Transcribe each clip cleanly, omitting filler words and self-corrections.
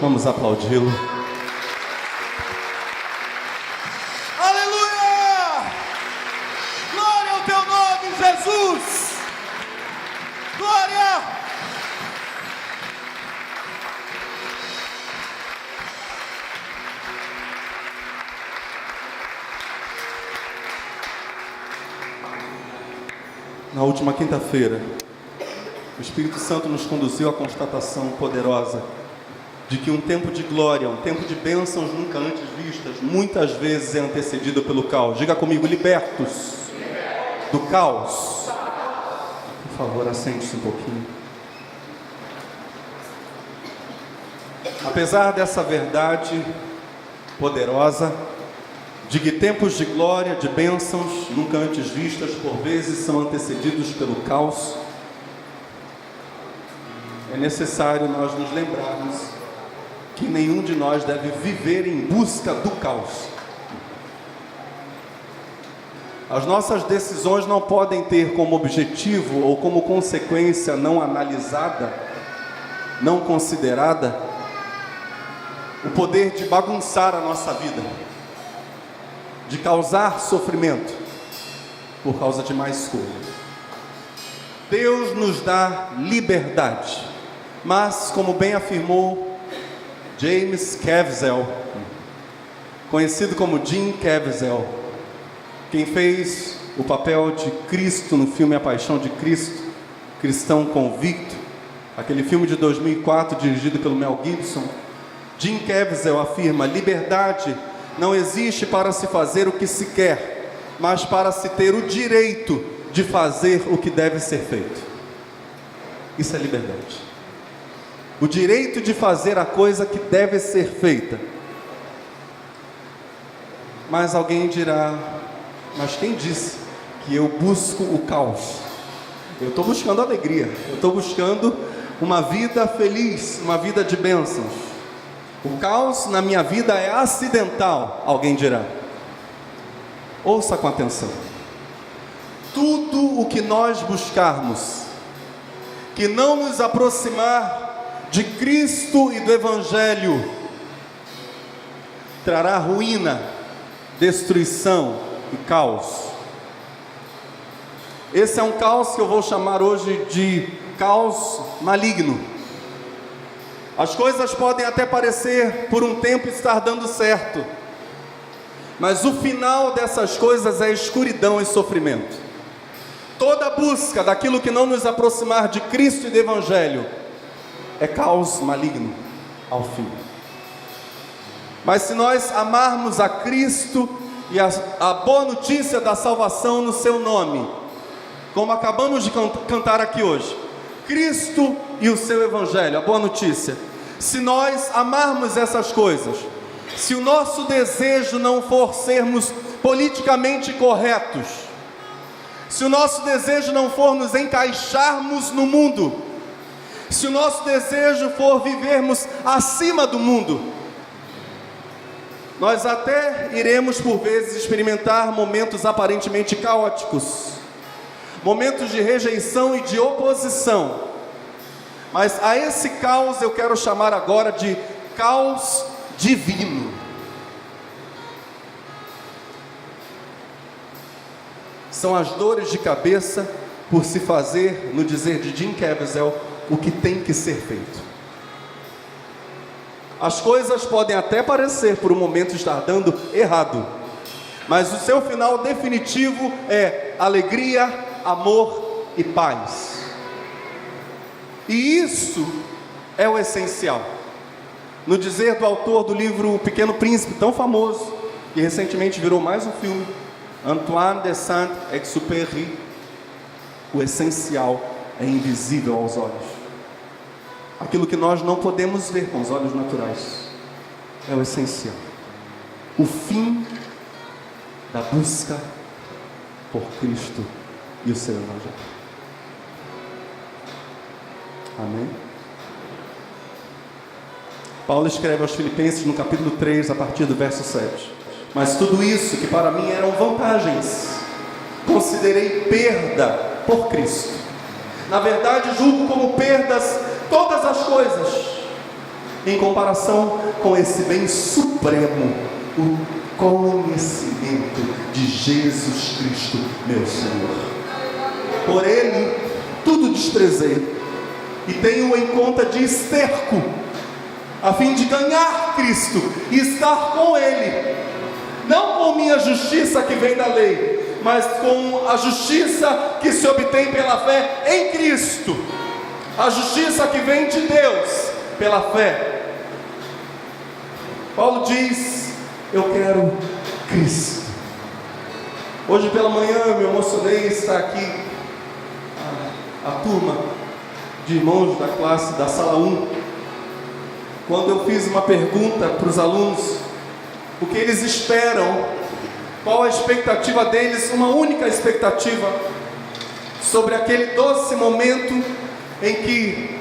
Vamos aplaudi-lo. Aleluia! Glória ao teu nome, Jesus! Glória! Na última quinta-feira, o Espírito Santo nos conduziu à constatação poderosa de que um tempo de glória, um tempo de bênçãos nunca antes vistas, muitas vezes é antecedido pelo caos. Diga comigo, libertos do caos. Por favor, assente-se um pouquinho. Apesar dessa verdade poderosa, de que tempos de glória, de bênçãos nunca antes vistas, por vezes são antecedidos pelo caos, é necessário nós nos lembrarmos que nenhum de nós deve viver em busca do caos. As nossas decisões não podem ter como objetivo ou como consequência não analisada, não considerada, o poder de bagunçar a nossa vida, de causar sofrimento por causa de má escolha. Deus nos dá liberdade, mas como bem afirmou James Caviezel, conhecido como Jim Caviezel, quem fez o papel de Cristo no filme A Paixão de Cristo, cristão convicto, aquele filme de 2004 dirigido pelo Mel Gibson, Jim Caviezel afirma: liberdade não existe para se fazer o que se quer, mas para se ter o direito de fazer o que deve ser feito. Isso é liberdade. O direito de fazer a coisa que deve ser feita. Mas alguém dirá: mas quem disse que eu busco o caos? Eu estou buscando alegria, eu estou buscando uma vida feliz, uma vida de bênçãos. O caos na minha vida é acidental, alguém dirá. Ouça com atenção. Tudo o que nós buscarmos que não nos aproximar de Cristo e do Evangelho trará ruína, destruição e caos. Esse é um caos que eu vou chamar hoje de caos maligno. As coisas podem até parecer por um tempo estar dando certo, mas o final dessas coisas é escuridão e sofrimento. Toda busca daquilo que não nos aproximar de Cristo e do Evangelho é caos maligno ao fim. Mas se nós amarmos a Cristo e a boa notícia da salvação no seu nome, como acabamos de cantar aqui hoje, Cristo e o seu Evangelho, a boa notícia, se nós amarmos essas coisas, se o nosso desejo não for sermos politicamente corretos, se o nosso desejo não for nos encaixarmos no mundo, se o nosso desejo for vivermos acima do mundo, nós até iremos por vezes experimentar momentos aparentemente caóticos, momentos de rejeição e de oposição, mas a esse caos eu quero chamar agora de caos divino. São as dores de cabeça por se fazer, no dizer de Jim Caviezel, o que tem que ser feito. As coisas podem até parecer por um momento estar dando errado, mas o seu final definitivo é alegria, amor e paz. E isso é o essencial. No dizer do autor do livro O Pequeno Príncipe, tão famoso, que recentemente virou mais um filme, Antoine de Saint-Exupéry, o essencial é invisível aos olhos. Aquilo que nós não podemos ver com os olhos naturais é o essencial. O fim da busca por Cristo e o seu Evangelho. Amém? Paulo escreve aos Filipenses no capítulo 3, a partir do verso 7. Mas tudo isso que para mim eram vantagens, considerei perda por Cristo. Na verdade, julgo como perdas todas as coisas, em comparação com esse bem supremo, o conhecimento de Jesus Cristo, meu Senhor. Por Ele tudo desprezei e tenho em conta de esterco, a fim de ganhar Cristo e estar com Ele, não com minha justiça que vem da lei, mas com a justiça que se obtém pela fé em Cristo, a justiça que vem de Deus pela fé. Paulo diz: eu quero Cristo. Hoje pela manhã eu me emocionei estar aqui, a turma de irmãos da classe da sala 1, quando eu fiz uma pergunta para os alunos, o que eles esperam, qual a expectativa deles, uma única expectativa, sobre aquele doce momento em que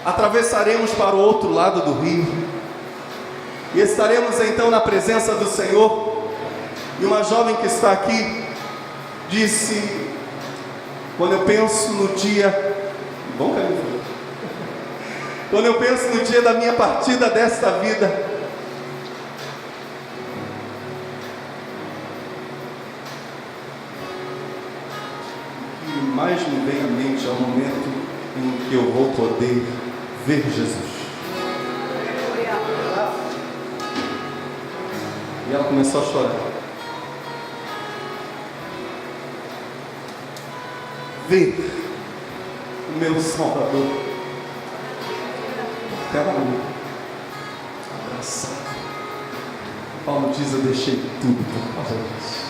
atravessaremos para o outro lado do rio, e estaremos então na presença do Senhor. E uma jovem que está aqui disse: quando eu penso no dia, bom caminho, quando eu penso no dia da minha partida desta vida, o que mais me vem à mente é o momento em que eu vou poder ver Jesus. E ela começou a chorar. Ver o meu Salvador, quero abraçar. Paulo diz: eu deixei tudo por causa disso.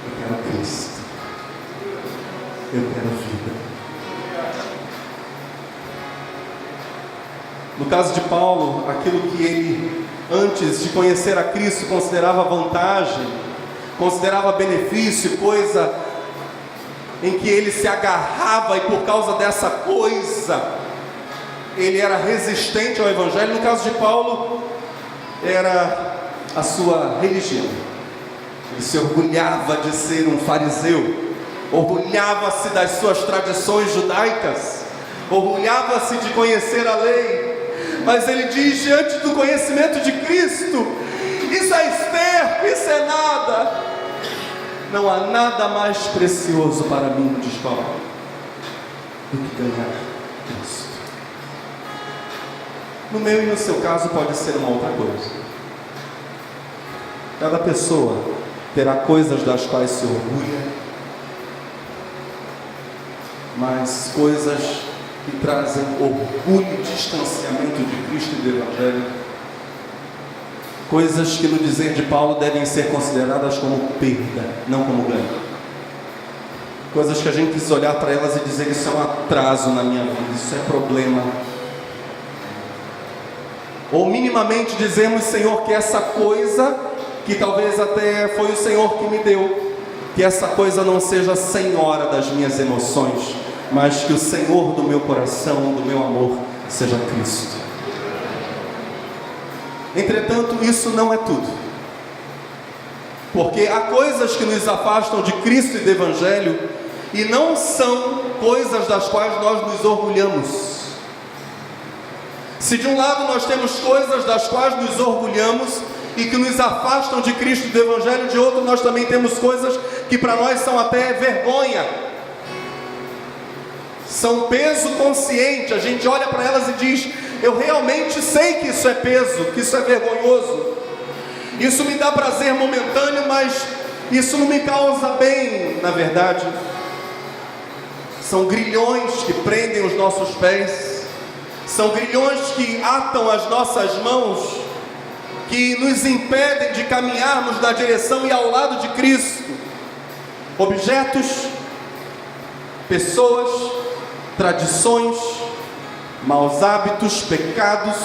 Eu quero Cristo, eu quero vida. No caso de Paulo, aquilo que ele, antes de conhecer a Cristo, considerava vantagem, considerava benefício, coisa em que ele se agarrava, e por causa dessa coisa ele era resistente ao Evangelho. No caso de Paulo, era a sua religião. Ele se orgulhava de ser um fariseu, orgulhava-se das suas tradições judaicas, orgulhava-se de conhecer a lei. Mas ele diz: diante do conhecimento de Cristo, isso é esterco, isso é nada. Não há nada mais precioso para mim, diz Paulo, do que ganhar Cristo. No meu e no seu caso pode ser uma outra coisa. Cada pessoa terá coisas das quais se orgulha, mas coisas que trazem orgulho e distanciamento de Cristo e do Evangelho. Coisas que, no dizer de Paulo, devem ser consideradas como perda, não como ganho. Coisas que a gente precisa olhar para elas e dizer: isso é um atraso na minha vida, isso é problema. Ou minimamente dizemos: Senhor, que essa coisa, que talvez até foi o Senhor que me deu, que essa coisa não seja senhora das minhas emoções, mas que o Senhor do meu coração, do meu amor, seja Cristo. Entretanto, isso não é tudo, porque há coisas que nos afastam de Cristo e do Evangelho, e não são coisas das quais nós nos orgulhamos. Se de um lado nós temos coisas das quais nos orgulhamos e que nos afastam de Cristo e do Evangelho, de outro nós também temos coisas que para nós são até vergonha, são peso consciente. A gente olha para elas e diz: eu realmente sei que isso é peso, que isso é vergonhoso, isso me dá prazer momentâneo, mas isso não me causa bem. Na verdade, são grilhões que prendem os nossos pés, são grilhões que atam as nossas mãos, que nos impedem de caminharmos na direção e ao lado de Cristo. Objetos, pessoas, tradições, maus hábitos, pecados,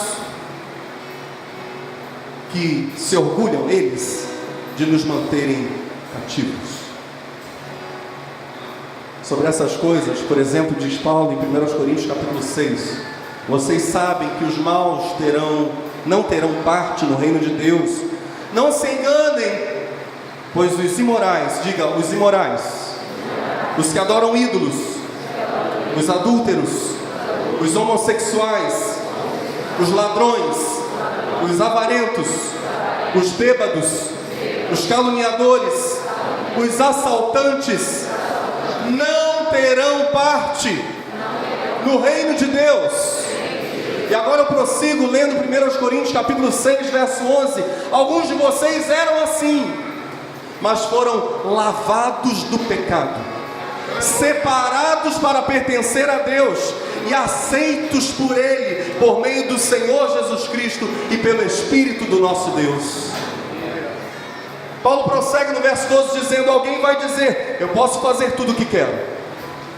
que se orgulham eles de nos manterem cativos. Sobre essas coisas, por exemplo, diz Paulo em 1 Coríntios capítulo 6: vocês sabem que os maus não terão parte no reino de Deus. Não se enganem, pois os imorais, diga, os imorais, os que adoram ídolos, os adúlteros, os homossexuais, os ladrões, os avarentos, os bêbados, os caluniadores, os assaltantes não terão parte no reino de Deus. E agora eu prossigo lendo 1 Coríntios capítulo 6, verso 11. Alguns de vocês eram assim, mas foram lavados do pecado, separados para pertencer a Deus e aceitos por Ele, por meio do Senhor Jesus Cristo e pelo Espírito do nosso Deus. Paulo prossegue no verso 12 dizendo: alguém vai dizer, eu posso fazer tudo o que quero,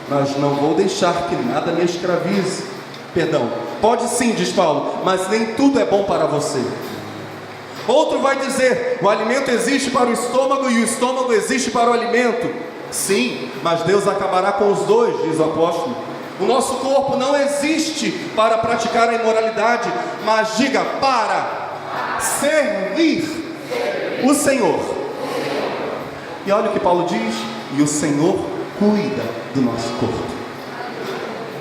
mas não vou deixar que nada me escravize. Perdão, pode sim, diz Paulo, mas nem tudo é bom para você. Outro vai dizer, o alimento existe para o estômago e o estômago existe para o alimento. Sim, mas Deus acabará com os dois, diz o apóstolo. O nosso corpo não existe para praticar a imoralidade, mas diga, para servir o Senhor. E olha o que Paulo diz: e o Senhor cuida do nosso corpo.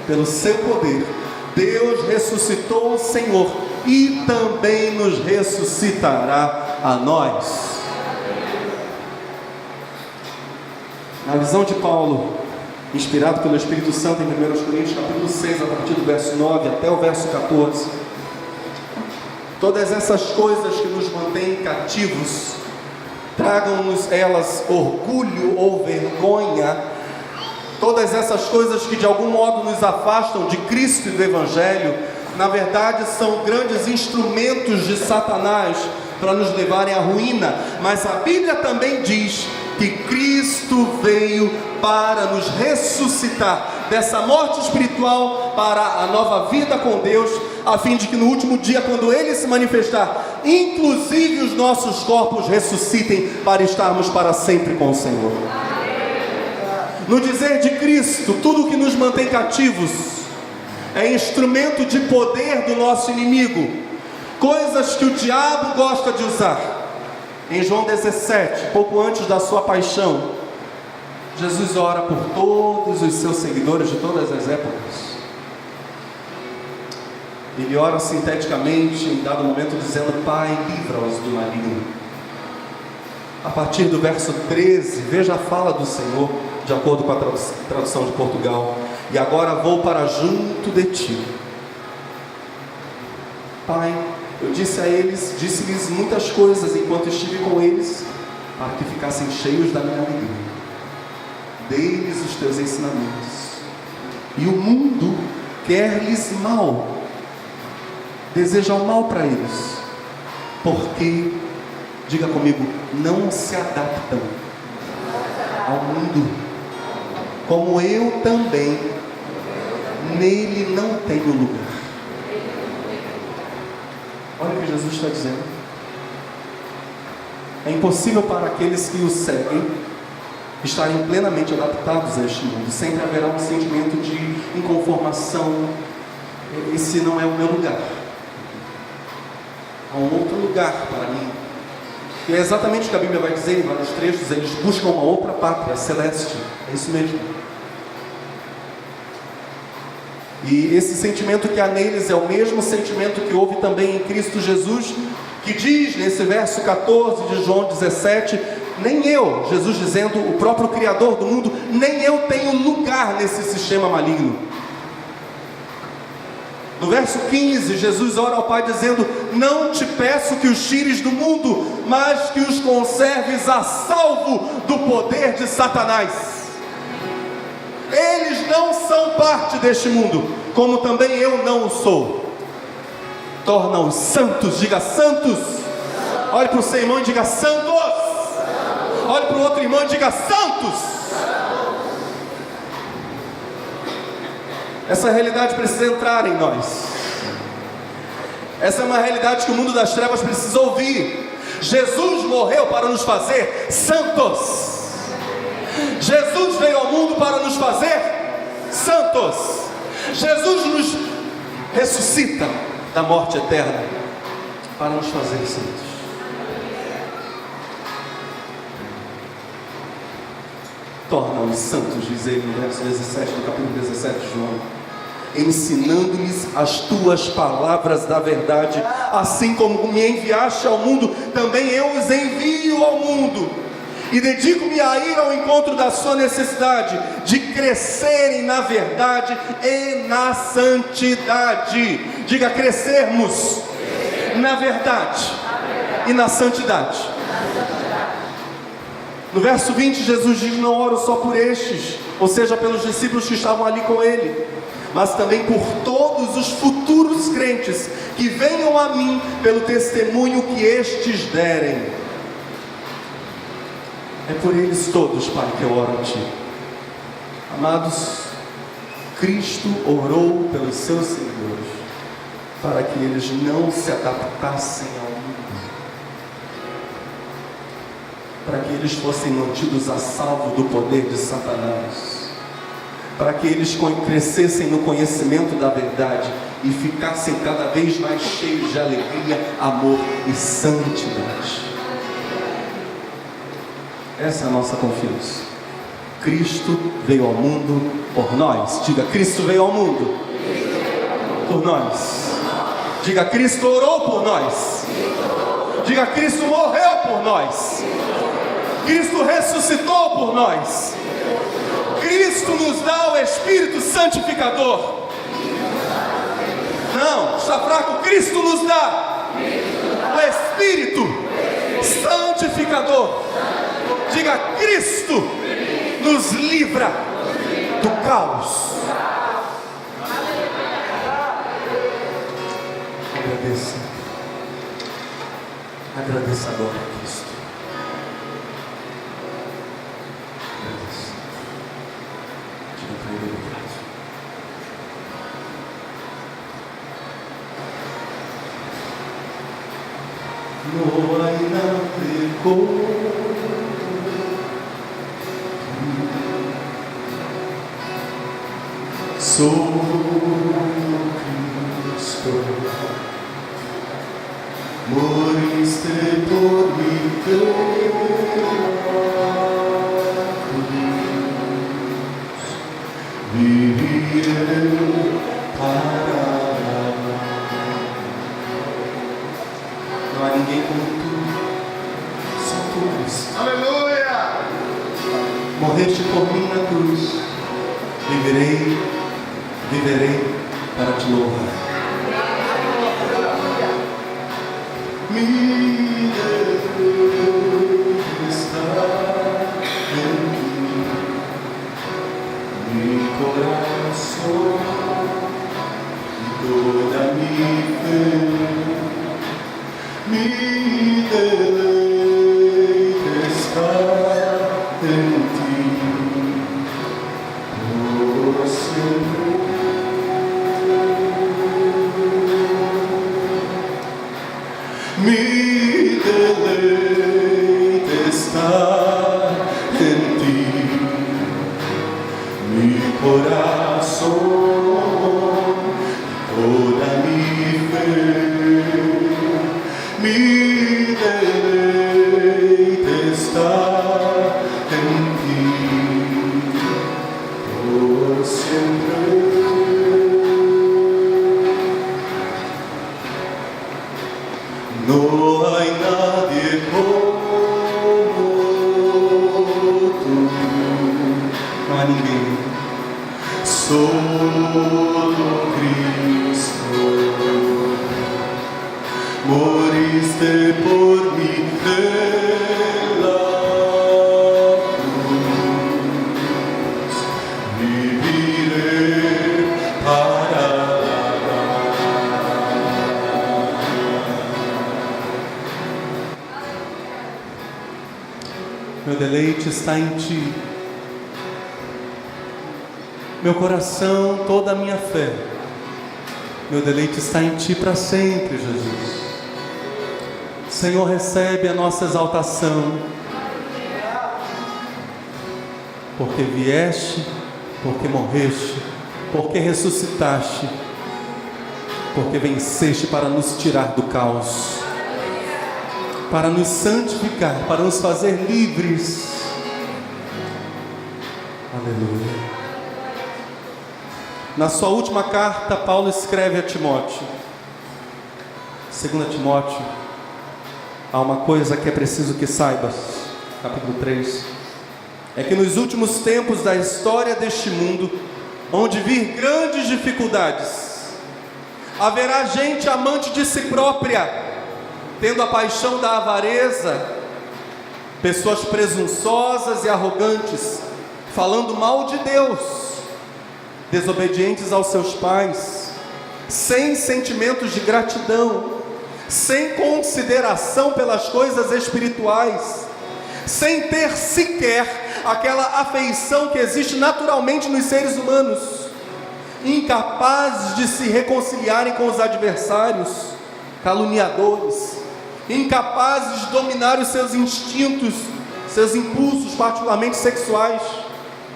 Pelo seu poder, Deus ressuscitou o Senhor e também nos ressuscitará a nós. Na visão de Paulo, inspirado pelo Espírito Santo em 1 Coríntios capítulo 6, a partir do verso 9 até o verso 14, todas essas coisas que nos mantêm cativos, tragam-nos elas orgulho ou vergonha, todas essas coisas que de algum modo nos afastam de Cristo e do Evangelho, na verdade são grandes instrumentos de Satanás para nos levarem à ruína. Mas a Bíblia também diz que Cristo veio para nos ressuscitar dessa morte espiritual para a nova vida com Deus, a fim de que no último dia, quando Ele se manifestar, inclusive os nossos corpos ressuscitem para estarmos para sempre com o Senhor. No dizer de Cristo, tudo o que nos mantém cativos é instrumento de poder do nosso inimigo, coisas que o diabo gosta de usar. Em João 17, pouco antes da sua paixão, Jesus ora por todos os seus seguidores de todas as épocas. Ele ora sinteticamente em dado momento dizendo: Pai, livra-os do maligno. A partir do verso 13, veja a fala do Senhor, de acordo com a tradução de Portugal: e agora vou para junto de ti. Pai, eu disse-lhes muitas coisas enquanto estive com eles, para que ficassem cheios da minha alegria. Dei-lhes os teus ensinamentos, e o mundo quer-lhes mal, deseja o mal para eles, porque, diga comigo, não se adaptam ao mundo, como eu também nele não tenho lugar. Olha o que Jesus está dizendo. É impossível para aqueles que o seguem estarem plenamente adaptados a este mundo. Sempre haverá um sentimento de inconformação. Esse não é o meu lugar. Há um outro lugar para mim. E é exatamente o que a Bíblia vai dizer em vários trechos. Eles buscam uma outra pátria celeste. É isso mesmo. E esse sentimento que há neles é o mesmo sentimento que houve também em Cristo Jesus, que diz nesse verso 14 de João 17: nem eu, Jesus dizendo, o próprio Criador do mundo, nem eu tenho lugar nesse sistema maligno. No verso 15, Jesus ora ao Pai dizendo: não te peço que os tires do mundo, mas que os conserves a salvo do poder de Satanás. Eles não são parte deste mundo, como também eu não o sou. Torna-os santos, diga santos. Olhe para o seu irmão e diga santos. Olhe para o outro irmão e diga santos. Essa realidade precisa entrar em nós. Essa é uma realidade que o mundo das trevas precisa ouvir. Jesus morreu para nos fazer santos. Jesus veio ao mundo para nos fazer santos. Jesus nos ressuscita da morte eterna para nos fazer santos. Torna-os santos, diz ele no verso 17 do capítulo 17 de João. ensinando-lhes as tuas palavras da verdade. Assim como me enviaste ao mundo, também eu os envio ao mundo. E dedico-me a ir ao encontro da sua necessidade, de crescerem na verdade e na santidade. Diga: crescermos na verdade e na santidade. No verso 20, Jesus diz: não oro só por estes, ou seja, pelos discípulos que estavam ali com ele, mas também por todos os futuros crentes que venham a mim pelo testemunho que estes derem. É por eles todos, Pai, que eu oro a Ti. Amados, Cristo orou pelos seus seguidores, para que eles não se adaptassem ao mundo, para que eles fossem mantidos a salvo do poder de Satanás, para que eles crescessem no conhecimento da verdade e ficassem cada vez mais cheios de alegria, amor e santidade. Essa é a nossa confiança. Cristo veio ao mundo por nós. Diga: Cristo veio ao mundo por nós. Diga: Cristo orou por nós. Diga: Cristo morreu por nós. Cristo ressuscitou por nós. Cristo nos dá o Espírito Santificador. Não, está fraco. Cristo nos dá o Espírito Santificador. Diga: Cristo nos livra do caos. Agradeça. Agradeça agora a Cristo. Agradeça. Diga para Ele: obrigado. No hay nada solo Cristo, moriste por mi cruz, viviré para não há ninguém como tu, só tu. Aleluia! Morreste por mim na cruz, viverei para te louvar. Mi Deus está em mim, mi coração, toda minha fé, mi deleite está em ti, por sempre. Mi deleite está em ti, mi coração, toda mi fé, mi deleite está em ti, por sempre. No hay nadie como tú, no hay ninguém, solo Cristo, moriste por mí en la cruz, viviré para meu deleite está em ti, meu coração, toda a minha fé, meu deleite está em ti para sempre, Jesus. Senhor, recebe a nossa exaltação, porque vieste, porque morreste, porque ressuscitaste, porque venceste para nos tirar do caos, para nos santificar, para nos fazer livres. Aleluia. Na sua última carta, Paulo escreve a Timóteo, 2 Timóteo, há uma coisa que é preciso que saibas, capítulo 3, é que nos últimos tempos da história deste mundo, onde vir grandes dificuldades, haverá gente amante de si própria, tendo a paixão da avareza, pessoas presunçosas e arrogantes, falando mal de Deus, desobedientes aos seus pais, sem sentimentos de gratidão, sem consideração pelas coisas espirituais, sem ter sequer aquela afeição que existe naturalmente nos seres humanos, incapazes de se reconciliarem com os adversários, caluniadores, incapazes de dominar os seus instintos, seus impulsos, particularmente sexuais,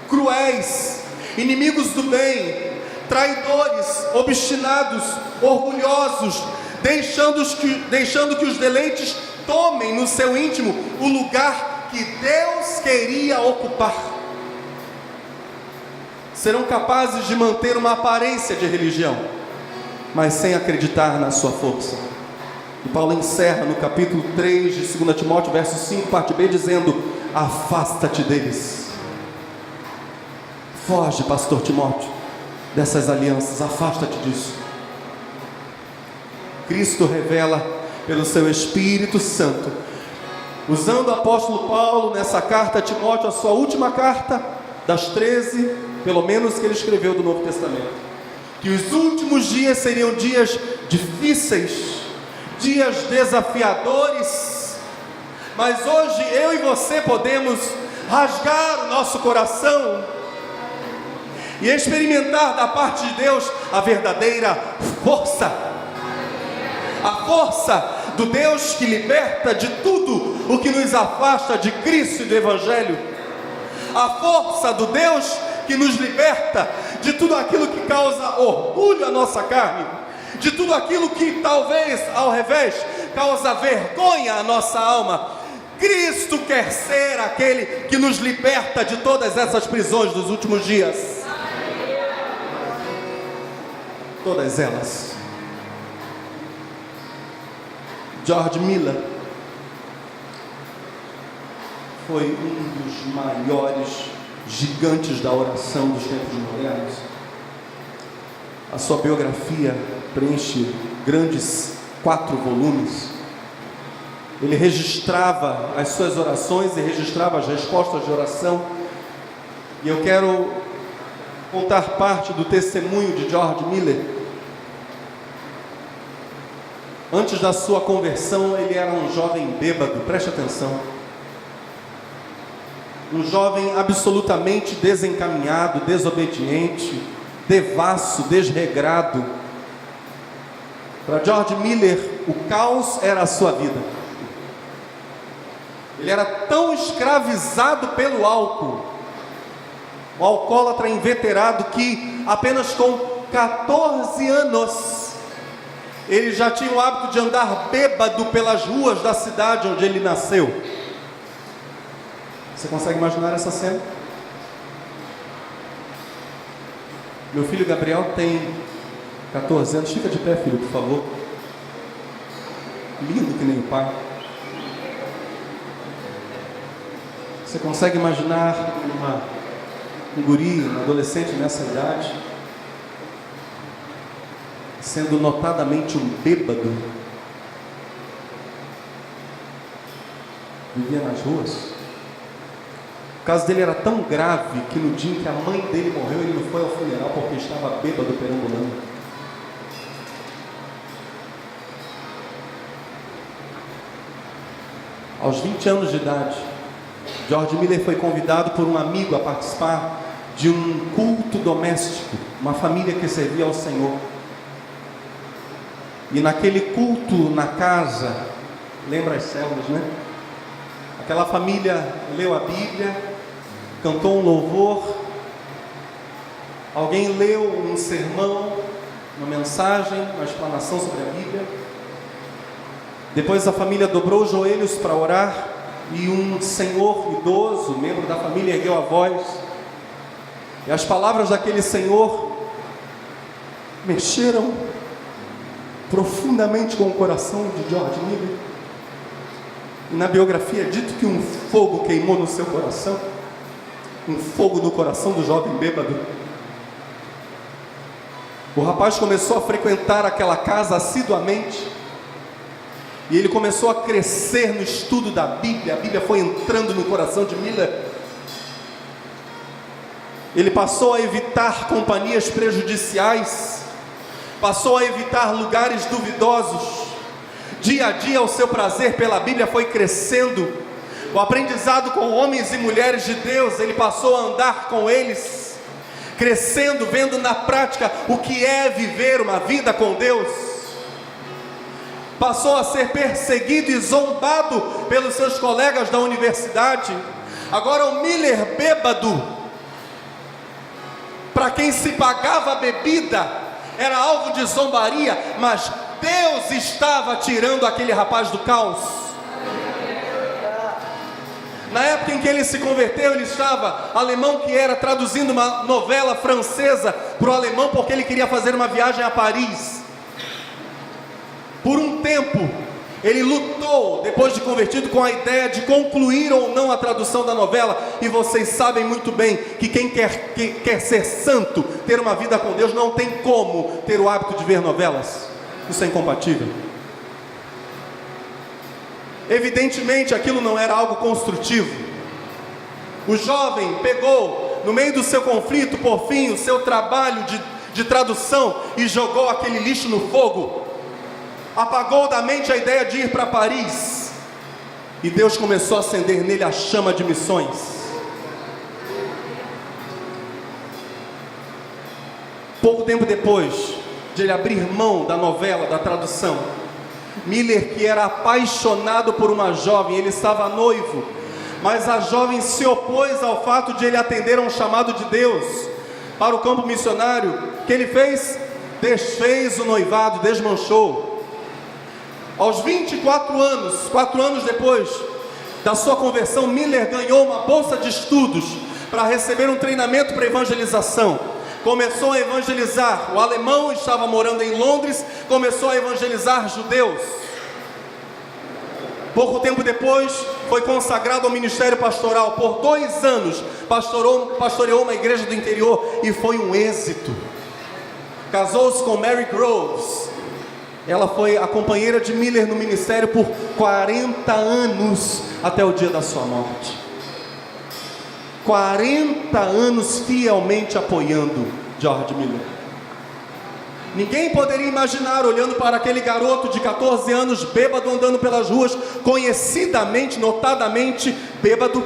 cruéis, inimigos do bem, traidores, obstinados, orgulhosos, deixando que os deleites tomem no seu íntimo o lugar que Deus queria ocupar. Serão capazes de manter uma aparência de religião, mas sem acreditar na sua força. E Paulo encerra no capítulo 3 de 2 Timóteo, verso 5, parte B, dizendo: afasta-te deles. Foge, pastor Timóteo, dessas alianças, afasta-te disso. Cristo revela pelo seu Espírito Santo, usando o apóstolo Paulo nessa carta a Timóteo, a sua última carta das 13, pelo menos, que ele escreveu do Novo Testamento, que os últimos dias seriam dias difíceis, dias desafiadores, mas hoje eu e você podemos rasgar o nosso coração e experimentar da parte de Deus a verdadeira força, a força do Deus que liberta de tudo o que nos afasta de Cristo e do Evangelho, a força do Deus que nos liberta de tudo aquilo que causa orgulho à nossa carne, de tudo aquilo que talvez, ao revés, causa vergonha à nossa alma. Cristo quer ser aquele que nos liberta de todas essas prisões dos últimos dias. Todas elas. George Miller foi um dos maiores gigantes da oração dos tempos modernos. A sua biografia preenche grandes 4 volumes. Ele registrava as suas orações e registrava as respostas de oração. E eu quero contar parte do testemunho de George Miller. Antes da sua conversão, ele era um jovem bêbado, preste atenção. Um jovem absolutamente desencaminhado, desobediente, devasso, desregrado. Para George Miller, o caos era a sua vida. Ele era tão escravizado pelo álcool, um alcoólatra inveterado, que apenas com 14 anos, ele já tinha o hábito de andar bêbado pelas ruas da cidade onde ele nasceu. Você consegue imaginar essa cena? Meu filho Gabriel tem 14 anos. Fica de pé, filho, por favor. Lindo que nem o pai. Você consegue imaginar um guri, um adolescente nessa idade, sendo notadamente um bêbado? Vivia nas ruas. O caso dele era tão grave que no dia em que a mãe dele morreu, ele não foi ao funeral porque estava bêbado perambulando. Aos 20 anos de idade, George Miller foi convidado por um amigo a participar de um culto doméstico, uma família que servia ao Senhor. E naquele culto na casa, lembra as células, né? Aquela família leu a Bíblia, cantou um louvor, alguém leu um sermão, uma mensagem, uma explanação sobre a Bíblia. Depois a família dobrou os joelhos para orar e um senhor idoso, membro da família, ergueu a voz. E as palavras daquele senhor mexeram profundamente com o coração de George Miller. E na biografia é dito que um fogo queimou no seu coração, um fogo no coração do jovem bêbado. O rapaz começou a frequentar aquela casa assiduamente, e ele começou a crescer no estudo da Bíblia. A Bíblia foi entrando no coração de Miller. Ele passou a evitar companhias prejudiciais, passou a evitar lugares duvidosos. Dia a dia o seu prazer pela Bíblia foi crescendo. O aprendizado com homens e mulheres de Deus, ele passou a andar com eles, crescendo, vendo na prática o que é viver uma vida com Deus. Passou a ser perseguido e zombado pelos seus colegas da universidade. Agora o Miller bêbado, para quem se pagava a bebida, era alvo de zombaria, mas Deus estava tirando aquele rapaz do caos. Na época em que ele se converteu, ele estava, alemão que era, traduzindo uma novela francesa para o alemão, porque ele queria fazer uma viagem a Paris. Por um tempo, ele lutou, depois de convertido, com a ideia de concluir ou não a tradução da novela. E vocês sabem muito bem que quem quer ser santo, ter uma vida com Deus, não tem como ter o hábito de ver novelas. Isso é incompatível. Evidentemente aquilo não era algo construtivo. O jovem pegou, no meio do seu conflito, por fim, o seu trabalho de tradução e jogou aquele lixo no fogo. Apagou da mente a ideia de ir para Paris. E Deus começou a acender nele a chama de missões. Pouco tempo depois de ele abrir mão da novela, da tradução, Miller, que era apaixonado por uma jovem, ele estava noivo, mas a jovem se opôs ao fato de ele atender a um chamado de Deus para o campo missionário. O que ele fez? Desfez o noivado, desmanchou. Aos 24 anos, 4 anos depois da sua conversão, Miller ganhou uma bolsa de estudos para receber um treinamento para evangelização. Começou a evangelizar. O alemão estava morando em Londres, começou a evangelizar judeus. Pouco tempo depois, foi consagrado ao ministério pastoral. Por 2 anos, pastoreou uma igreja do interior e foi um êxito. Casou-se com Mary Groves. Ela foi a companheira de Miller no ministério por 40 anos, até o dia da sua morte. 40 anos fielmente apoiando George Miller. Ninguém poderia imaginar, olhando para aquele garoto de 14 anos, bêbado, andando pelas ruas, conhecidamente, notadamente bêbado.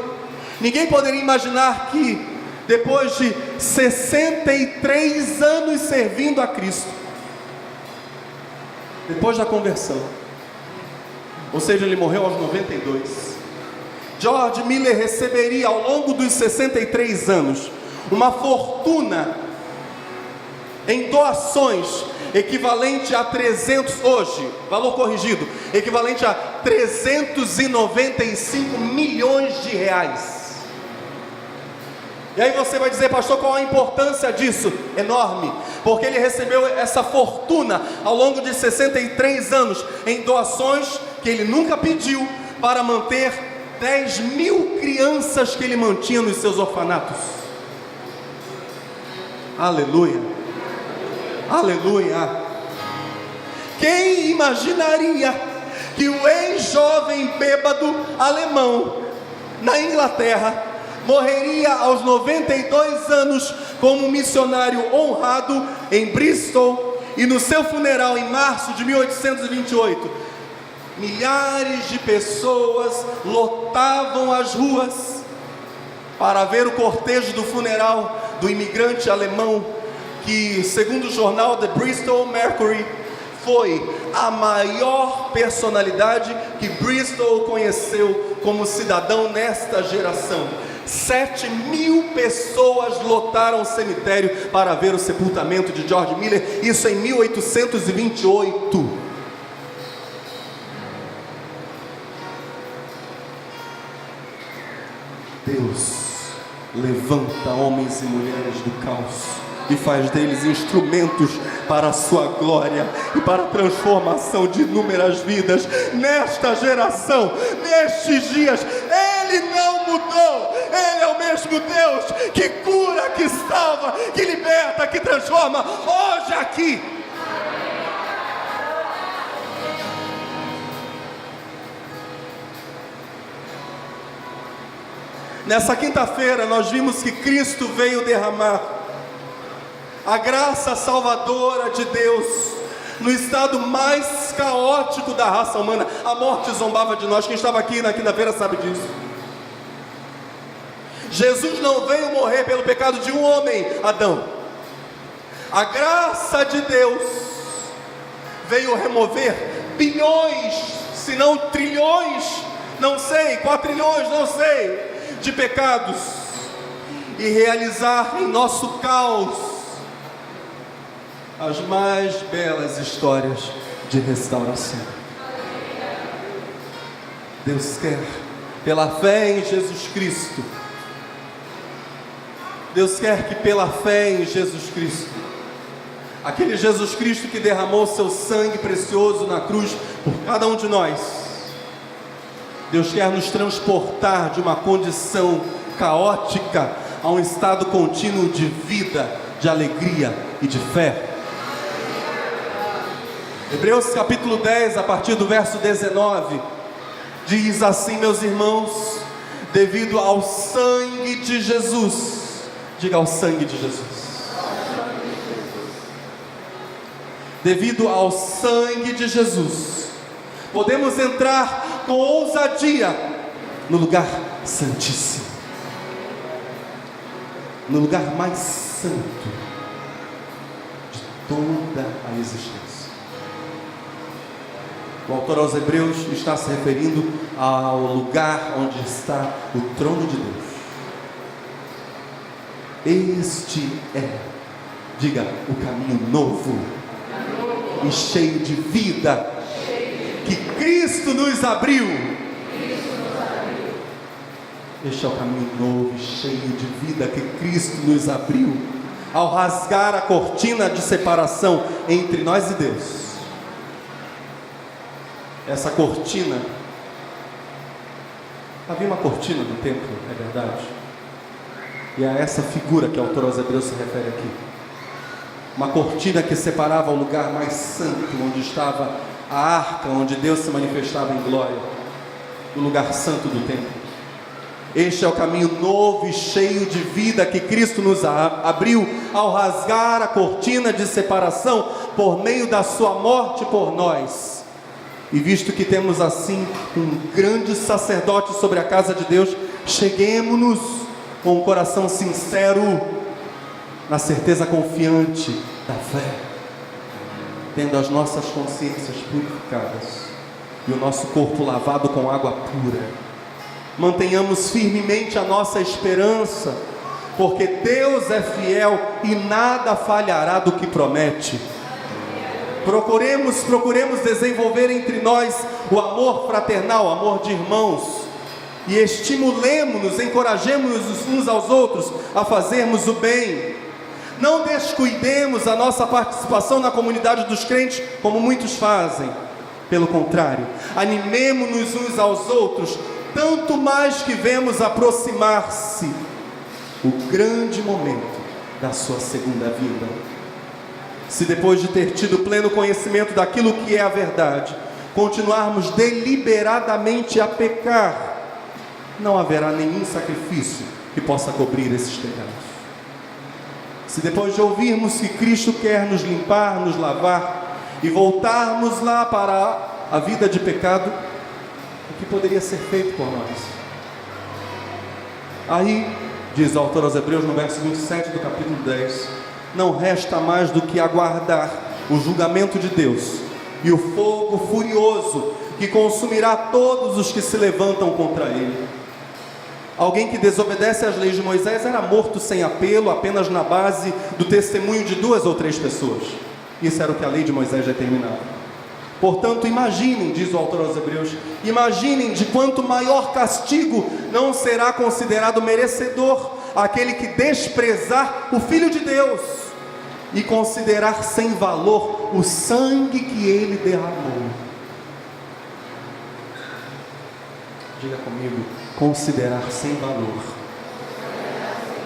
Ninguém poderia imaginar que, depois de 63 anos servindo a Cristo, depois da conversão, ou seja, ele morreu aos 92, George Miller receberia ao longo dos 63 anos uma fortuna em doações equivalente a 300, hoje, valor corrigido, equivalente a 395 milhões de reais. E aí você vai dizer, pastor, qual a importância disso? Enorme, porque ele recebeu essa fortuna ao longo de 63 anos em doações que ele nunca pediu, para manter 10 mil crianças que ele mantinha nos seus orfanatos. Aleluia, aleluia. Quem imaginaria que o ex-jovem bêbado alemão na Inglaterra morreria aos 92 anos como missionário honrado em Bristol, e no seu funeral em março de 1828, milhares de pessoas lotavam as ruas para ver o cortejo do funeral do imigrante alemão, que, segundo o jornal The Bristol Mercury, foi a maior personalidade que Bristol conheceu como cidadão nesta geração. 7.000 pessoas lotaram o cemitério para ver o sepultamento de George Miller, isso em 1828. Deus levanta homens e mulheres do caos e faz deles instrumentos para a sua glória e para a transformação de inúmeras vidas nesta geração, nestes dias. Ele não mudou, Ele é o mesmo Deus que cura, que salva, que liberta, que transforma, hoje aqui. Nessa quinta-feira nós vimos que Cristo veio derramar a graça salvadora de Deus no estado mais caótico da raça humana. A morte zombava de nós. Quem estava aqui na quinta-feira sabe disso. Jesus não veio morrer pelo pecado de um homem, Adão. A graça de Deus veio remover bilhões, se não trilhões, não sei, quatrilhões, não sei, de pecados, e realizar em nosso caos as mais belas histórias de restauração. Deus quer, pela fé em Jesus Cristo, Deus quer que pela fé em Jesus Cristo, aquele Jesus Cristo que derramou seu sangue precioso na cruz por cada um de nós, Deus quer nos transportar de uma condição caótica a um estado contínuo de vida, de alegria e de fé. Hebreus capítulo 10, a partir do verso 19, diz assim: meus irmãos, devido ao sangue de Jesus, diga ao sangue de Jesus, devido ao sangue de Jesus, podemos entrar com ousadia no lugar santíssimo, no lugar mais santo de toda a existência. O autor aos Hebreus está se referindo ao lugar onde está o trono de Deus. Este é, diga, o caminho novo e cheio de vida que Cristo nos abriu. Este é o caminho novo e cheio de vida que Cristo nos abriu ao rasgar a cortina de separação entre nós e Deus. Essa cortina, havia uma cortina no templo, é verdade, e é essa figura que o autor aos Hebreus se refere aqui. Uma cortina que separava o lugar mais santo, onde estava a arca, onde Deus se manifestava em glória, do lugar santo do templo. Este é o caminho novo e cheio de vida que Cristo nos abriu ao rasgar a cortina de separação por meio da sua morte por nós. E visto que temos assim um grande sacerdote sobre a casa de Deus, cheguemo-nos com um coração sincero, na certeza confiante da fé, tendo as nossas consciências purificadas e o nosso corpo lavado com água pura. Mantenhamos firmemente a nossa esperança, porque Deus é fiel e nada falhará do que promete. Procuremos desenvolver entre nós o amor fraternal, o amor de irmãos, e estimulemos-nos, encorajemos-nos uns aos outros a fazermos o bem. Não descuidemos a nossa participação na comunidade dos crentes, como muitos fazem. Pelo contrário, animemo-nos uns aos outros, tanto mais que vemos aproximar-se o grande momento da sua segunda vinda. Se depois de ter tido pleno conhecimento daquilo que é a verdade, continuarmos deliberadamente a pecar, não haverá nenhum sacrifício que possa cobrir esses pecados. Se depois de ouvirmos que Cristo quer nos limpar, nos lavar e voltarmos lá para a vida de pecado, o que poderia ser feito por nós? Aí, diz o autor aos Hebreus no verso 27 do capítulo 10, não resta mais do que aguardar o julgamento de Deus e o fogo furioso que consumirá todos os que se levantam contra ele. Alguém que desobedece às leis de Moisés era morto sem apelo, apenas na base do testemunho de 2 ou 3 pessoas. Isso era o que a lei de Moisés determinava. Portanto, imaginem, diz o autor aos Hebreus, imaginem de quanto maior castigo não será considerado merecedor aquele que desprezar o Filho de Deus e considerar sem valor o sangue que Ele derramou. Diga comigo: considerar sem valor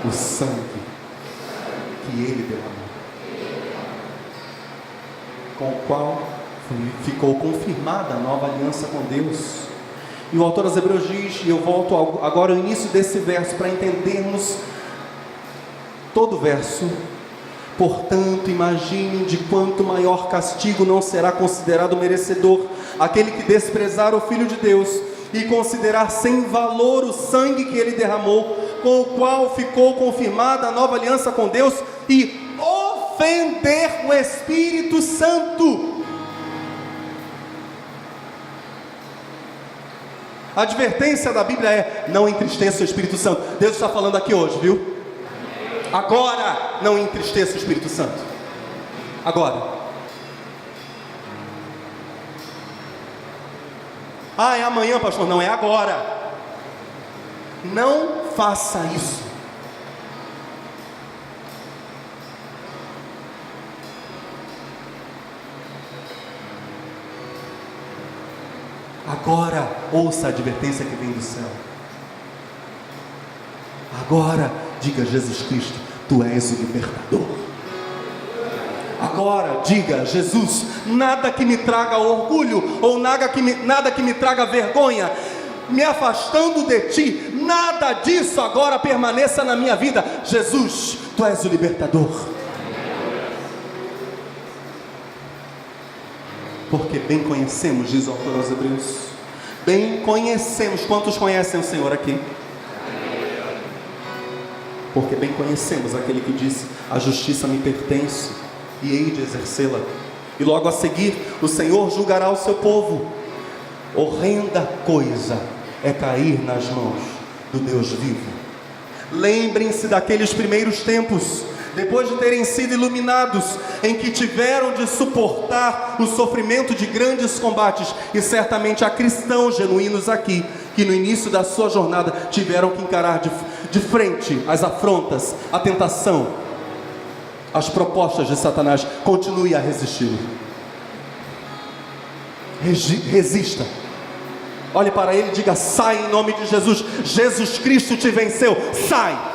o sangue que Ele derramou, com o qual ficou confirmada a nova aliança com Deus. E o autor aos Hebreus diz, e eu volto agora ao início desse verso para entendermos todo o verso: portanto, imaginem de quanto maior castigo não será considerado merecedor aquele que desprezar o Filho de Deus e considerar sem valor o sangue que Ele derramou, com o qual ficou confirmada a nova aliança com Deus, e ofender o Espírito Santo. A advertência da Bíblia é: não entristeça o Espírito Santo. Deus está falando aqui hoje, viu? Agora, não entristeça o Espírito Santo. Agora. Ah, é amanhã, pastor? Não, é agora. Não faça isso. Agora, ouça a advertência que vem do céu. Agora, diga: Jesus Cristo, Tu és o libertador. Agora, diga: Jesus, nada que me traga orgulho, ou nada que me traga vergonha, me afastando de Ti, nada disso agora permaneça na minha vida. Jesus, Tu és o libertador. Porque bem conhecemos, diz o autor aos Hebreus, bem conhecemos. Quantos conhecem o Senhor aqui? Porque bem conhecemos aquele que disse: a justiça me pertence e hei de exercê-la. E logo a seguir, o Senhor julgará o seu povo. Horrenda coisa é cair nas mãos do Deus vivo. Lembrem-se daqueles primeiros tempos, depois de terem sido iluminados, em que tiveram de suportar o sofrimento de grandes combates. E certamente há cristãos genuínos aqui, que no início da sua jornada tiveram que encarar de frente as afrontas, a tentação, as propostas de Satanás. Continue a resistir. Resista. Olhe para ele e diga: sai em nome de Jesus. Jesus Cristo te venceu. Sai.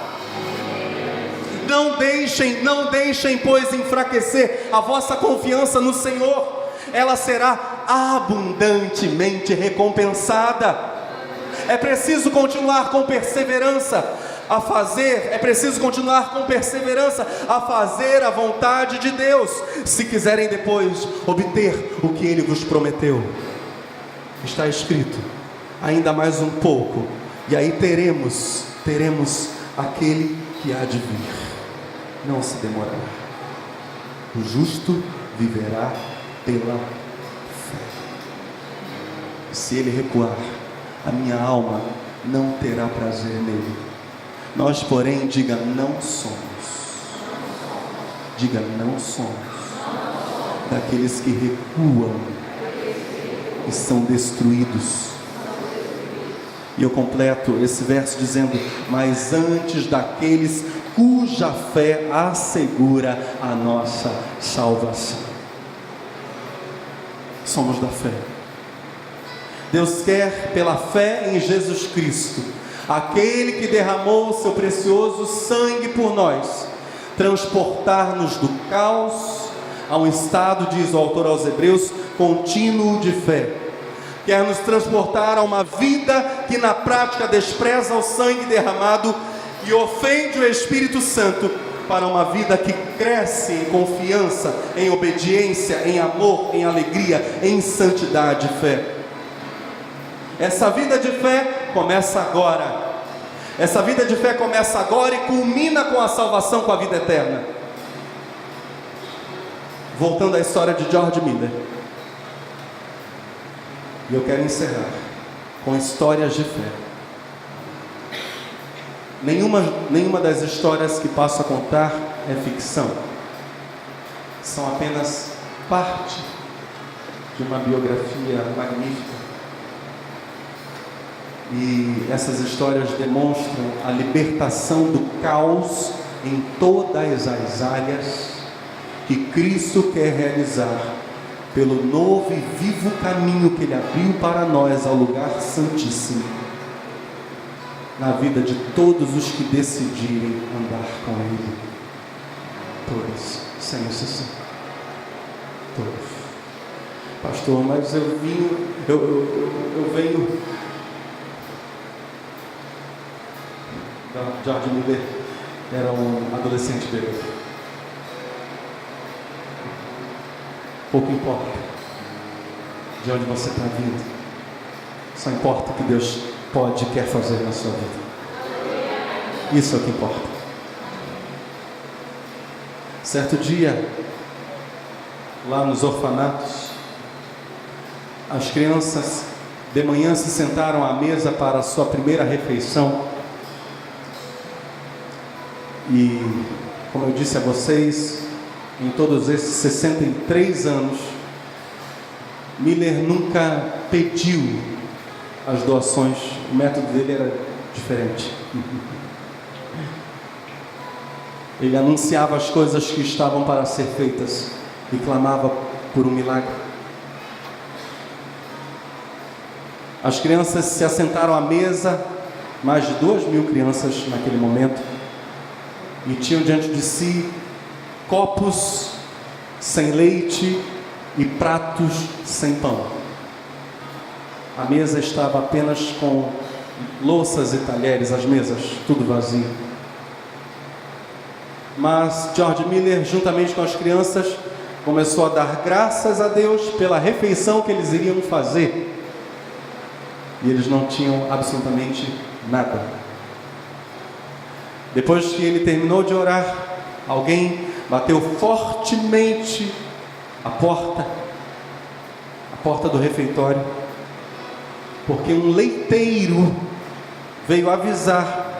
Não deixem, pois, enfraquecer a vossa confiança no Senhor. Ela será abundantemente recompensada. É preciso continuar com perseverança a fazer, a fazer a vontade de Deus, se quiserem depois obter o que Ele vos prometeu. Está escrito: ainda mais um pouco, e aí teremos aquele que há de vir. Não se demorará. O justo viverá pela fé. Se ele recuar, a minha alma não terá prazer nele. Nós, porém, diga: não somos. Diga: não somos daqueles que recuam e são destruídos. E eu completo esse verso dizendo: mas antes daqueles cuja fé assegura a nossa salvação. Somos da fé. Deus quer, pela fé em Jesus Cristo, aquele que derramou o seu precioso sangue por nós, transportar-nos do caos a um estado, diz o autor aos Hebreus, contínuo de fé. Quer nos transportar a uma vida que na prática despreza o sangue derramado e ofende o Espírito Santo, para uma vida que cresce em confiança, em obediência, em amor, em alegria, em santidade e fé. Essa vida de fé começa agora. Essa vida de fé começa agora e culmina com a salvação, com a vida eterna. Voltando à história de George Miller, e eu quero encerrar com histórias de fé. Nenhuma das histórias que passo a contar é ficção. São apenas parte de uma biografia magnífica. E essas histórias demonstram a libertação do caos em todas as áreas que Cristo quer realizar pelo novo e vivo caminho que Ele abriu para nós ao lugar santíssimo, na vida de todos os que decidirem andar com Ele. Todos, sem exceção. Todos. Pastor, mas eu venho George Miller era um adolescente bebê. Pouco importa de onde você está vindo, só importa o que Deus pode e quer fazer na sua vida. Isso é o que importa. Certo dia, lá nos orfanatos, as crianças de manhã se sentaram à mesa para a sua primeira refeição. E, como eu disse a vocês, em todos esses 63 anos, Miller nunca pediu as doações. O método dele era diferente. Ele anunciava as coisas que estavam para ser feitas e clamava por um milagre. As crianças se assentaram à mesa, mais de 2.000 crianças naquele momento, e tinham diante de si copos sem leite e pratos sem pão. A mesa estava apenas com louças e talheres, as mesas, tudo vazio. Mas George Miller, juntamente com as crianças, começou a dar graças a Deus pela refeição que eles iriam fazer. E eles não tinham absolutamente nada. Depois que ele terminou de orar, alguém bateu fortemente a porta do refeitório, porque um leiteiro veio avisar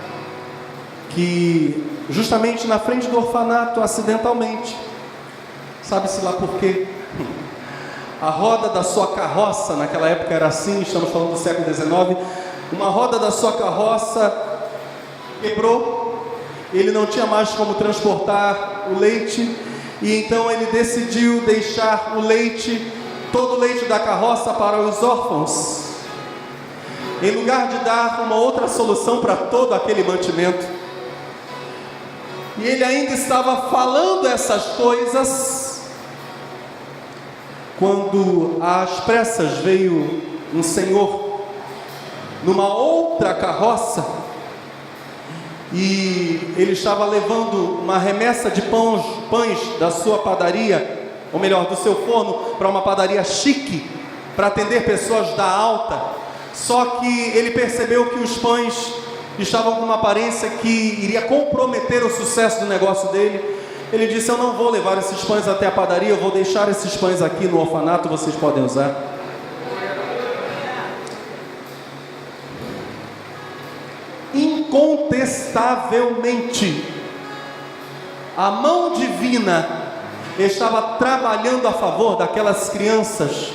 que justamente na frente do orfanato, acidentalmente, sabe-se lá por quê, a roda da sua carroça, naquela época era assim, estamos falando do século XIX, uma roda da sua carroça quebrou. Ele não tinha mais como transportar o leite, e então ele decidiu deixar o leite, todo o leite da carroça, para os órfãos, em lugar de dar uma outra solução para todo aquele mantimento. E ele ainda estava falando essas coisas, quando às pressas veio um senhor numa outra carroça, e ele estava levando uma remessa de pães da sua padaria, ou melhor, do seu forno, para uma padaria chique, para atender pessoas da alta. Só que ele percebeu que os pães estavam com uma aparência que iria comprometer o sucesso do negócio dele. Ele disse: eu não vou levar esses pães até a padaria, eu vou deixar esses pães aqui no orfanato, vocês podem usar. Incontestavelmente, a mão divina estava trabalhando a favor daquelas crianças,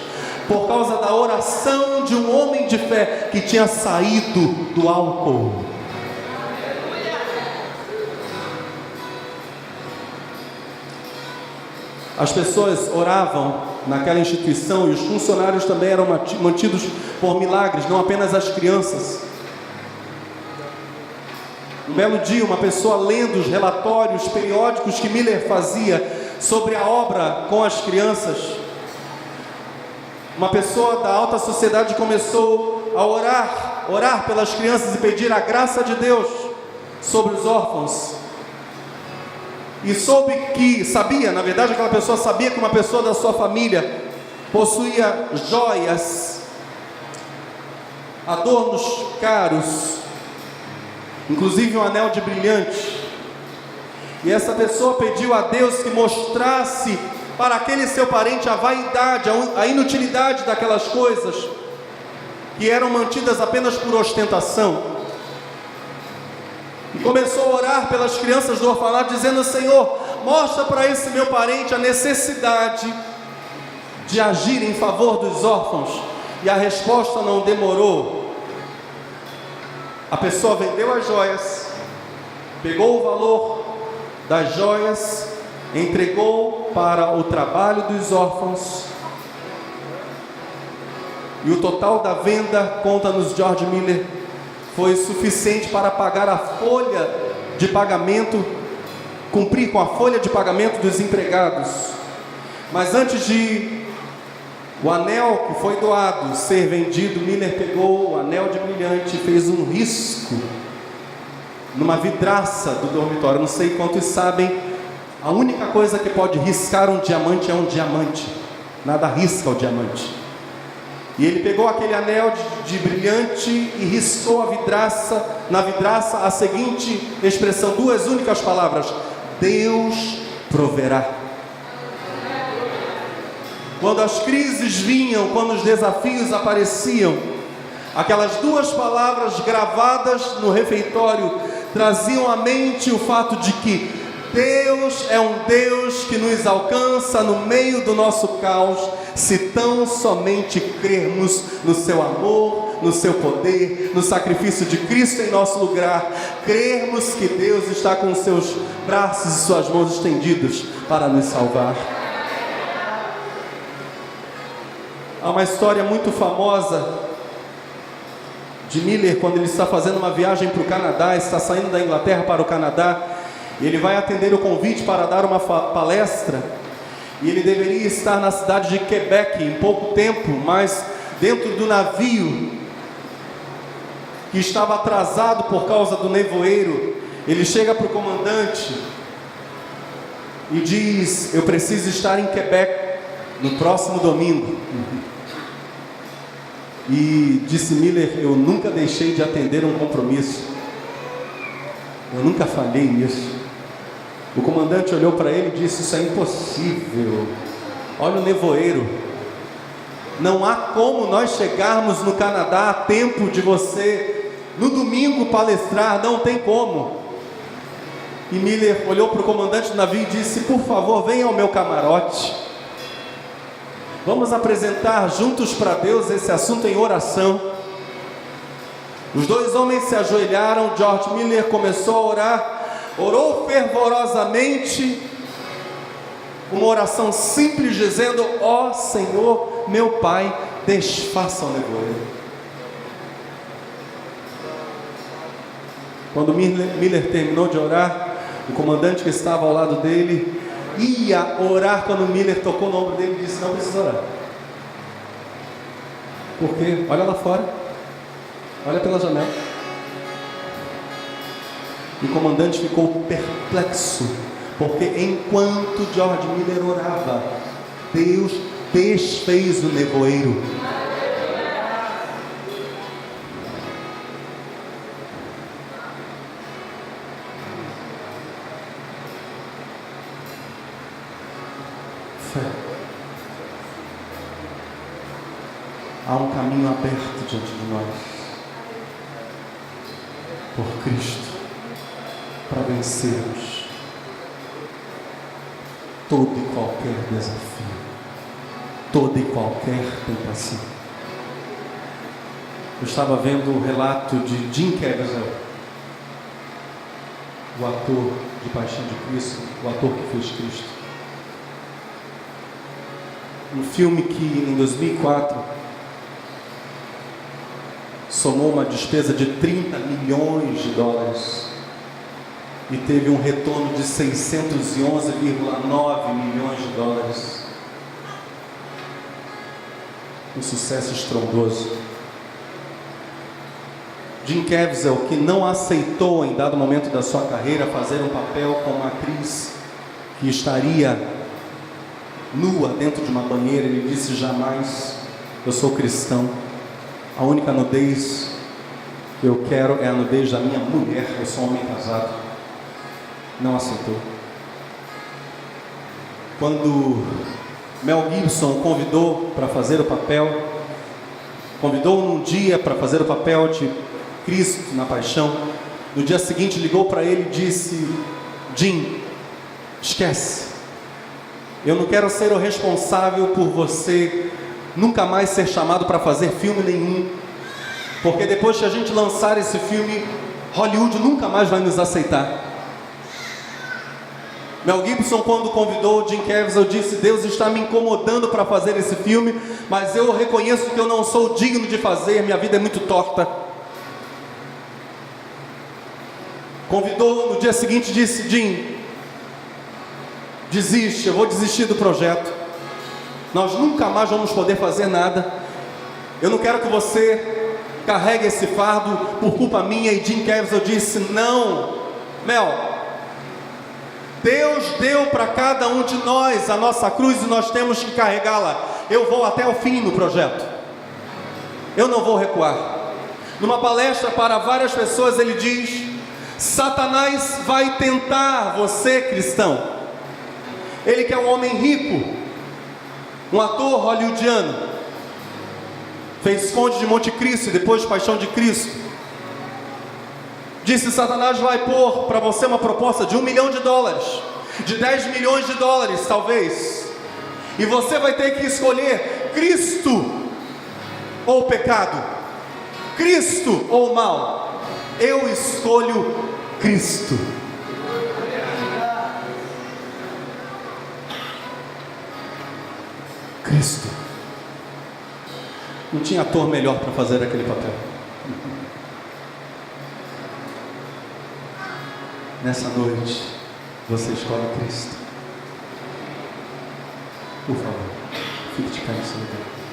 por causa da oração de um homem de fé que tinha saído do álcool. As pessoas oravam naquela instituição, e os funcionários também eram mantidos por milagres, não apenas as crianças. Um belo dia, uma pessoa lendo os relatórios periódicos que Miller fazia sobre a obra com as crianças, uma pessoa da alta sociedade começou a orar pelas crianças e pedir a graça de Deus sobre os órfãos. E na verdade aquela pessoa sabia que uma pessoa da sua família possuía joias, adornos caros, inclusive um anel de brilhante. E essa pessoa pediu a Deus que mostrasse para aquele seu parente a vaidade, a inutilidade daquelas coisas que eram mantidas apenas por ostentação. E começou a orar pelas crianças do orfanato, dizendo: Senhor, mostra para esse meu parente a necessidade de agir em favor dos órfãos. E a resposta não demorou. A pessoa vendeu as joias, pegou o valor das joias entregou para o trabalho dos órfãos, e o total da venda, conta-nos George Miller, foi suficiente para pagar a folha de pagamento, cumprir com a folha de pagamento dos empregados. Mas antes de o anel que foi doado ser vendido, Miller pegou o anel de brilhante e fez um risco numa vidraça do dormitório. Não sei quantos sabem, a única coisa que pode riscar um diamante é um diamante. Nada risca o diamante. E ele pegou aquele anel de brilhante e riscou a vidraça, na vidraça a seguinte expressão, duas únicas palavras: Deus proverá. Quando as crises vinham, quando os desafios apareciam, aquelas duas palavras gravadas no refeitório traziam à mente o fato de que Deus é um Deus que nos alcança no meio do nosso caos, se tão somente crermos no seu amor, no seu poder, no sacrifício de Cristo em nosso lugar, crermos que Deus está com os seus braços e suas mãos estendidos para nos salvar. Há uma história muito famosa de Miller, quando ele está fazendo uma viagem para o Canadá, está saindo da Inglaterra para o Canadá, e ele vai atender o convite para dar uma palestra, e ele deveria estar na cidade de Quebec em pouco tempo, mas dentro do navio, que estava atrasado por causa do nevoeiro, ele chega para o comandante e diz: eu preciso estar em Quebec no próximo domingo. E disse Miller: eu nunca deixei de atender um compromisso, eu nunca falhei nisso. O comandante olhou para ele e disse: isso é impossível, olha o nevoeiro, não há como nós chegarmos no Canadá a tempo de você no domingo palestrar, não tem como. E Miller olhou para o comandante do navio e disse: por favor, venha ao meu camarote, vamos apresentar juntos para Deus esse assunto em oração. Os dois homens se ajoelharam, George Miller começou a orar, orou fervorosamente, uma oração simples, dizendo: ó Senhor, meu Pai, desfaça o nevoeiro. Quando Miller terminou de orar, o comandante que estava ao lado dele ia orar. Quando Miller tocou no ombro dele, disse: não precisa orar. Por quê? Olha lá fora, olha pela janela. O comandante ficou perplexo, porque enquanto George Miller orava, Deus desfez o nevoeiro. Fé. Há um caminho aberto diante de nós, por Cristo, para vencermos todo e qualquer desafio, toda e qualquer tentação. Eu estava vendo o relato de Jim Caviezel, o ator de Paixão de Cristo, o ator que fez Cristo. Um filme que em 2004 somou uma despesa de 30 milhões de dólares e teve um retorno de 611,9 milhões de dólares. Um sucesso estrondoso. Jim Caviezel, que não aceitou em dado momento da sua carreira fazer um papel com uma atriz que estaria nua dentro de uma banheira, ele disse: jamais, eu sou cristão, a única nudez que eu quero é a nudez da minha mulher, eu sou um homem casado. Não aceitou. Quando Mel Gibson o convidou para fazer o papel, convidou num dia para fazer o papel de Cristo na Paixão, no dia seguinte ligou para ele e disse: Jim, esquece, eu não quero ser o responsável por você nunca mais ser chamado para fazer filme nenhum, porque depois que a gente lançar esse filme, Hollywood nunca mais vai nos aceitar. Mel Gibson, quando convidou o Jim Caviezel, disse: Deus está me incomodando para fazer esse filme, mas eu reconheço que eu não sou digno de fazer, minha vida é muito torta. Convidou no dia seguinte e disse: Jim, desiste, eu vou desistir do projeto, nós nunca mais vamos poder fazer nada, eu não quero que você carregue esse fardo por culpa minha. E Jim Caviezel disse: não, Mel, Deus deu para cada um de nós a nossa cruz e nós temos que carregá-la. Eu vou até o fim no projeto, eu não vou recuar. Numa palestra para várias pessoas ele diz: Satanás vai tentar você, cristão. Ele que é um homem rico, um ator hollywoodiano, fez Conde de Monte Cristo e depois Paixão de Cristo. Disse: Satanás vai pôr para você uma proposta de $1 milhão, de 10 milhões de dólares talvez, e você vai ter que escolher Cristo ou pecado, Cristo ou mal. Eu escolho Cristo. Cristo. Não tinha ator melhor para fazer aquele papel. Nessa noite, você escolhe Cristo. Por favor, fique de pé no seu lugar.